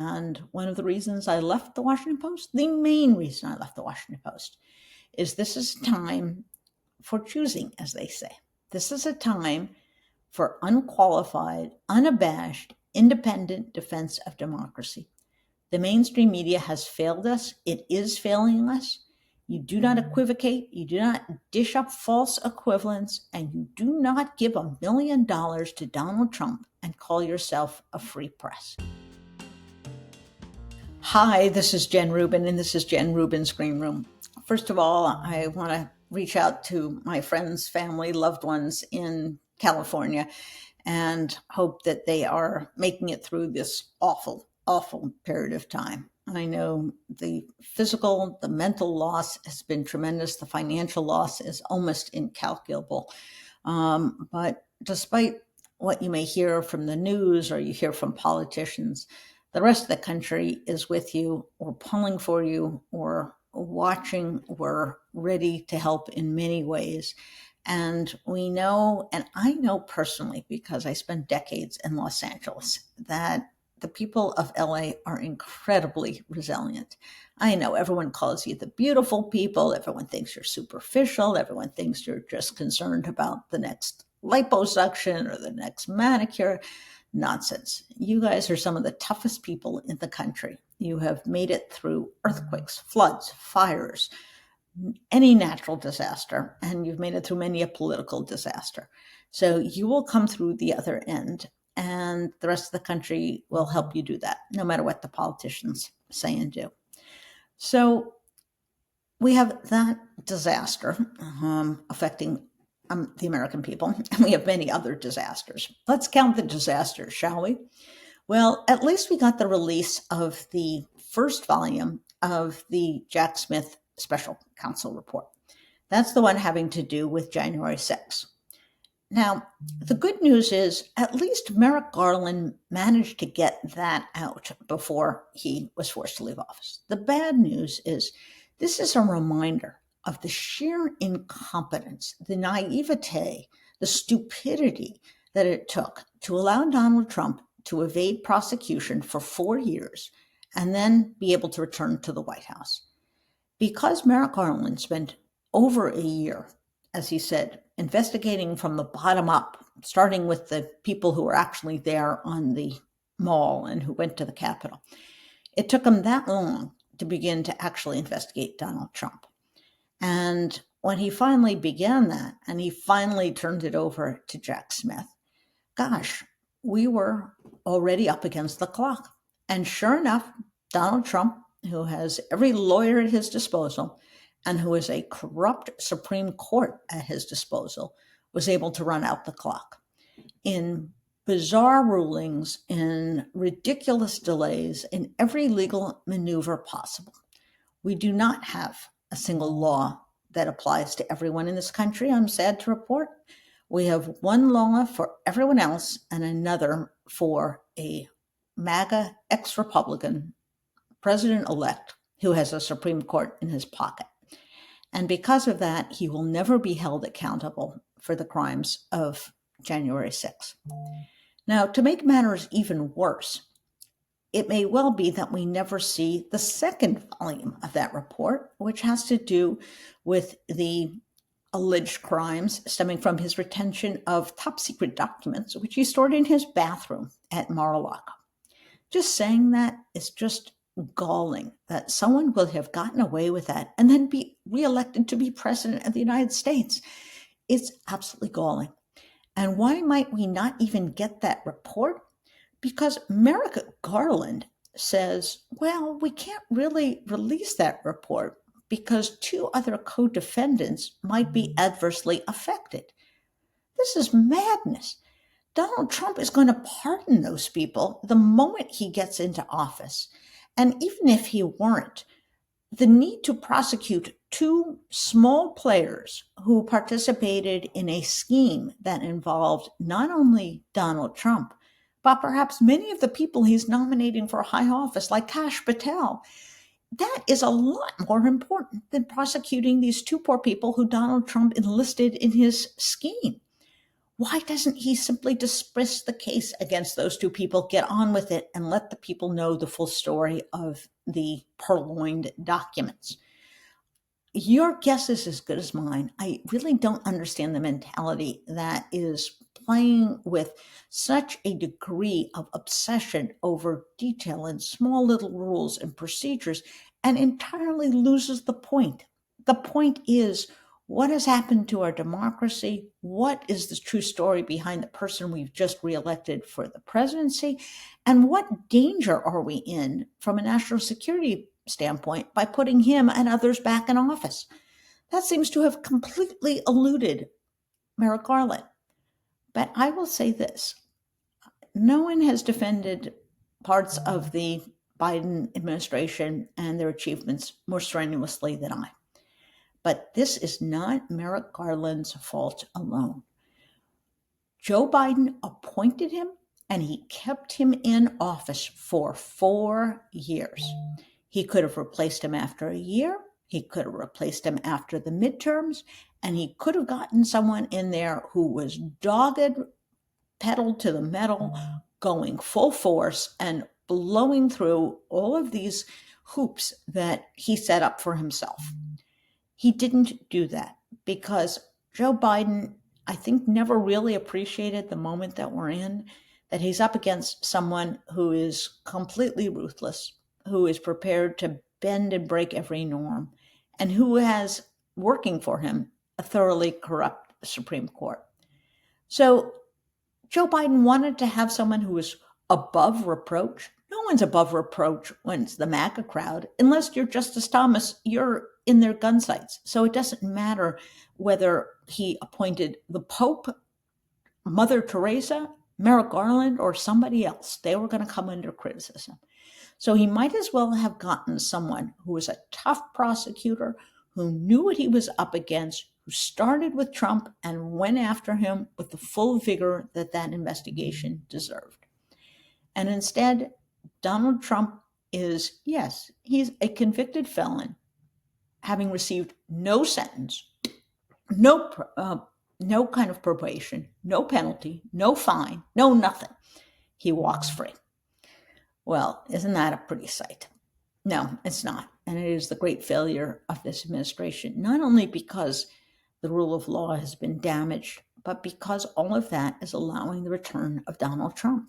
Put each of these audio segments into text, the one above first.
And one of the reasons I left the Washington Post, the main reason I left the Washington Post, is this is time for choosing, as they say. This is a time for unqualified, unabashed, independent defense of democracy. The mainstream media has failed us. It is failing us. You do not equivocate. You do not dish up false equivalents, and you do not give $1 million to Donald Trump and call yourself a free press. Hi, this is Jen Rubin, and this is Jen Rubin's Green Room. First of all, I want to reach out to my friends, family, loved ones in California and hope that they are making it through this awful, awful period of time. I know the physical, the mental loss has been tremendous. The financial loss is almost incalculable. But despite what you may hear from the news or you hear from politicians, the rest of the country is with you or pulling for you or watching. We're ready to help in many ways. And we know, and I know personally, because I spent decades in Los Angeles, that the people of LA are incredibly resilient. I know everyone calls you the beautiful people. Everyone thinks you're superficial. Everyone thinks you're just concerned about the next liposuction or the next manicure. Nonsense. You guys are some of the toughest people in the country. You have made it through earthquakes, floods, fires, any natural disaster, and you've made it through many a political disaster. So you will come through the other end, and the rest of the country will help you do that, no matter what the politicians say and do. So we have that disaster affecting the American people, and we have many other disasters. Let's count the disasters, shall we? Well, at least we got the release of the first volume of the Jack Smith Special Counsel report. That's the one having to do with January 6th. Now, the good news is at least Merrick Garland managed to get that out before he was forced to leave office. The bad news is this is a reminder of the sheer incompetence, the naivete, the stupidity that it took to allow Donald Trump to evade prosecution for 4 years and then be able to return to the White House. Because Merrick Garland spent over a year, as he said, investigating from the bottom up, starting with the people who were actually there on the mall and who went to the Capitol, it took him that long to begin to actually investigate Donald Trump. And when he finally began that, and he finally turned it over to Jack Smith, gosh, we were already up against the clock. And sure enough, Donald Trump, who has every lawyer at his disposal and who is a corrupt Supreme Court at his disposal, was able to run out the clock in bizarre rulings, in ridiculous delays, in every legal maneuver possible. We do not have a single law that applies to everyone in this country, I'm sad to report. We have one law for everyone else and another for a MAGA ex-Republican president-elect who has a Supreme Court in his pocket. And because of that, he will never be held accountable for the crimes of January 6th. Now, to make matters even worse, it may well be that we never see the second volume of that report, which has to do with the alleged crimes stemming from his retention of top secret documents, which he stored in his bathroom at Mar-a-Lago. Just saying that is just galling that someone will have gotten away with that and then be reelected to be president of the United States. It's absolutely galling. And why might we not even get that report? Because Merrick Garland says, well, we can't really release that report because 2 other co-defendants might be adversely affected. This is madness. Donald Trump is going to pardon those people the moment he gets into office. And even if he weren't, the need to prosecute 2 small players who participated in a scheme that involved not only Donald Trump, but perhaps many of the people he's nominating for high office, like Kash Patel, that is a lot more important than prosecuting these 2 poor people who Donald Trump enlisted in his scheme. Why doesn't he simply dismiss the case against those two people, get on with it, and let the people know the full story of the purloined documents? Your guess is as good as mine. I really don't understand the mentality that is playing with such a degree of obsession over detail and small little rules and procedures and entirely loses the point. The point is, what has happened to our democracy? What is the true story behind the person we've just reelected for the presidency? And what danger are we in from a national security standpoint by putting him and others back in office? That seems to have completely eluded Merrick Garland. But I will say this: no one has defended parts of the Biden administration and their achievements more strenuously than I. But this is not Merrick Garland's fault alone. Joe Biden appointed him and he kept him in office for 4 years. He could have replaced him after a year. He could have replaced him after the midterms, and he could have gotten someone in there who was dogged, pedal to the metal, going full force and blowing through all of these hoops that he set up for himself. He didn't do that because Joe Biden, I think, never really appreciated the moment that we're in, that he's up against someone who is completely ruthless, who is prepared to bend and break every norm, and who has working for him a thoroughly corrupt Supreme Court. So Joe Biden wanted to have someone who was above reproach. No one's above reproach when it's the MAGA crowd. Unless you're Justice Thomas, you're in their gun sights. So it doesn't matter whether he appointed the Pope, Mother Teresa, Merrick Garland, or somebody else. They were going to come under criticism. So he might as well have gotten someone who was a tough prosecutor, who knew what he was up against, who started with Trump and went after him with the full vigor that that investigation deserved. And instead, Donald Trump is, yes, he's a convicted felon, having received no sentence, no kind of probation, no penalty, no fine, no nothing. He walks free. Well, isn't that a pretty sight? No, it's not. And it is the great failure of this administration, not only because the rule of law has been damaged, but because all of that is allowing the return of Donald Trump.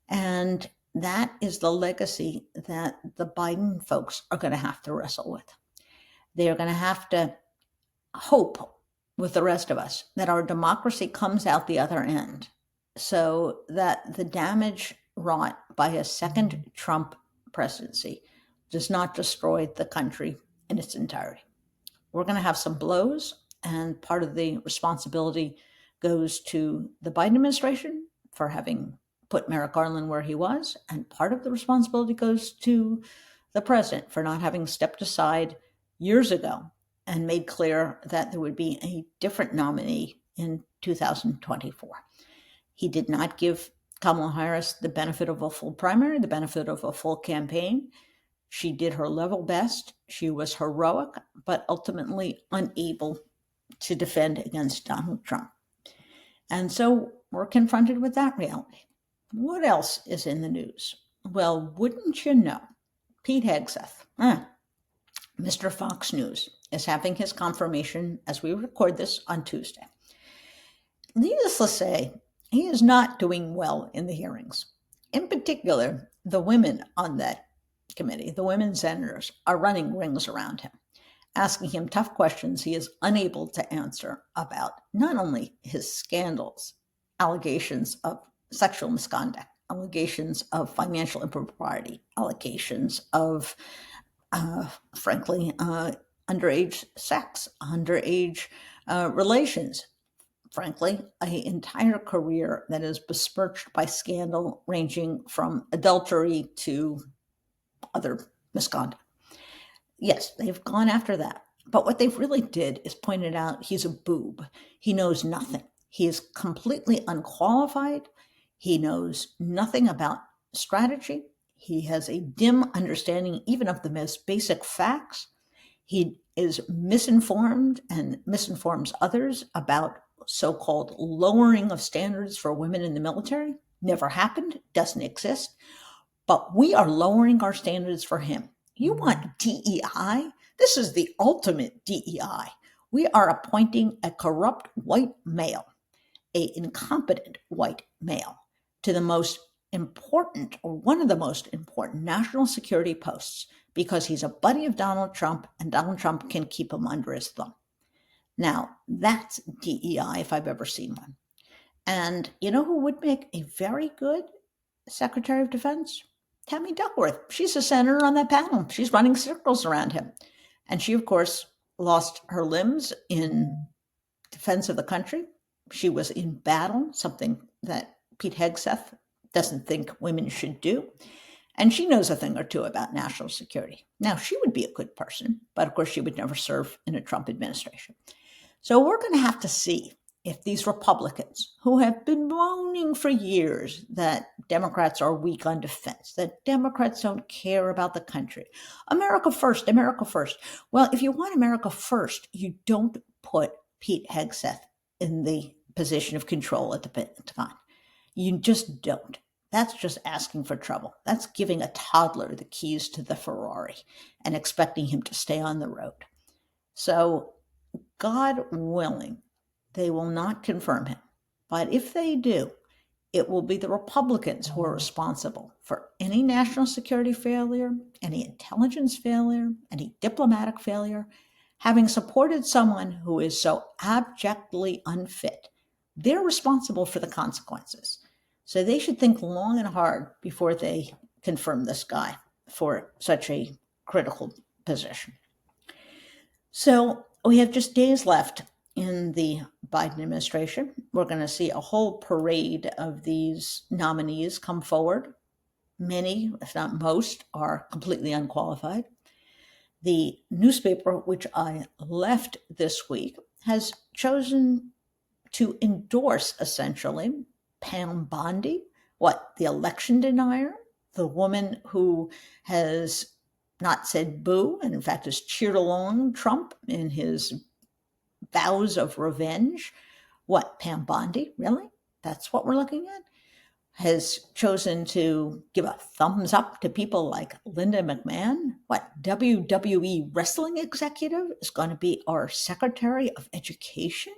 And that is the legacy that the Biden folks are going to have to wrestle with. They are going to have to hope with the rest of us that our democracy comes out the other end, so that the damage wrought by a second Trump presidency does not destroy the country in its entirety. We're going to have some blows, and part of the responsibility goes to the Biden administration for having put Merrick Garland where he was, and part of the responsibility goes to the president for not having stepped aside years ago and made clear that there would be a different nominee in 2024. He did not give Kamala Harris the benefit of a full primary, the benefit of a full campaign. She did her level best. She was heroic, but ultimately unable to defend against Donald Trump. And so we're confronted with that reality. What else is in the news? Well, wouldn't you know, Pete Hegseth, Mr. Fox News, is having his confirmation as we record this on Tuesday. Needless to say, he is not doing well in the hearings. In particular, the women on that committee, the women senators, are running rings around him, asking him tough questions he is unable to answer about not only his scandals, allegations of sexual misconduct, allegations of financial impropriety, allegations of, frankly, underage sex, underage relations, frankly, an entire career that is besmirched by scandal ranging from adultery to other misconduct. Yes, they've gone after that. But what they've really did is pointed out he's a boob. He knows nothing. He is completely unqualified. He knows nothing about strategy. He has a dim understanding even of the most basic facts. He is misinformed and misinforms others about so-called lowering of standards for women in the military. Never happened, doesn't exist. But we are lowering our standards for him. You want DEI? This is the ultimate DEI. We are appointing a corrupt white male, an incompetent white male, to the most important, or one of the most important, national security posts because he's a buddy of Donald Trump and Donald Trump can keep him under his thumb. Now, that's DEI if I've ever seen one. And you know who would make a very good Secretary of Defense? Tammy Duckworth. She's a senator on that panel. She's running circles around him. And she, of course, lost her limbs in defense of the country. She was in battle, something that Pete Hegseth doesn't think women should do. And she knows a thing or two about national security. Now, she would be a good person, but of course, she would never serve in a Trump administration. So we're going to have to see if these Republicans, who have been moaning for years that Democrats are weak on defense, that Democrats don't care about the country, America first, America first. Well, if you want America first, you don't put Pete Hegseth in the position of control at the Pentagon. You just don't. That's just asking for trouble. That's giving a toddler the keys to the Ferrari and expecting him to stay on the road. So, God willing, they will not confirm him. But if they do, it will be the Republicans who are responsible for any national security failure, any intelligence failure, any diplomatic failure. Having supported someone who is so abjectly unfit, they're responsible for the consequences. So they should think long and hard before they confirm this guy for such a critical position. So we have just days left in the Biden administration. We're going to see a whole parade of these nominees come forward. Many, if not most, are completely unqualified. The newspaper, which I left this week, has chosen to endorse, essentially, Pam Bondi, the election denier, the woman who has not said boo, and in fact has cheered along Trump in his vows of revenge. Pam Bondi? Really? That's what we're looking at? Has chosen to give a thumbs up to people like Linda McMahon. WWE wrestling executive is going to be our Secretary of Education?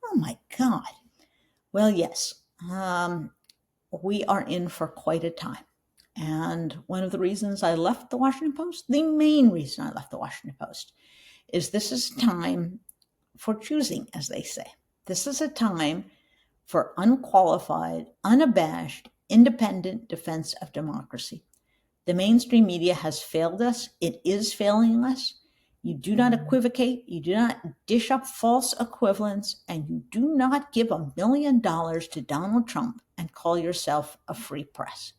Oh my God. Well, yes, we are in for quite a time. And one of the reasons I left the Washington Post, the main reason I left the Washington Post, is this is time for choosing, as they say. This is a time for unqualified, unabashed, independent defense of democracy. The mainstream media has failed us. It is failing us. You do not equivocate. You do not dish up false equivalents, and you do not give $1 million to Donald Trump and call yourself a free press.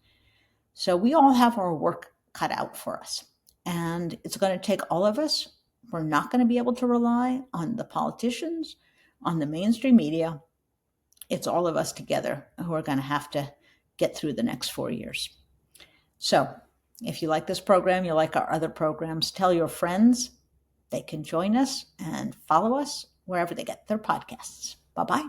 So we all have our work cut out for us, and it's going to take all of us. We're not going to be able to rely on the politicians, on the mainstream media. It's all of us together who are going to have to get through the next 4 years. So if you like this program, you like our other programs, tell your friends. They can join us and follow us wherever they get their podcasts. Bye-bye.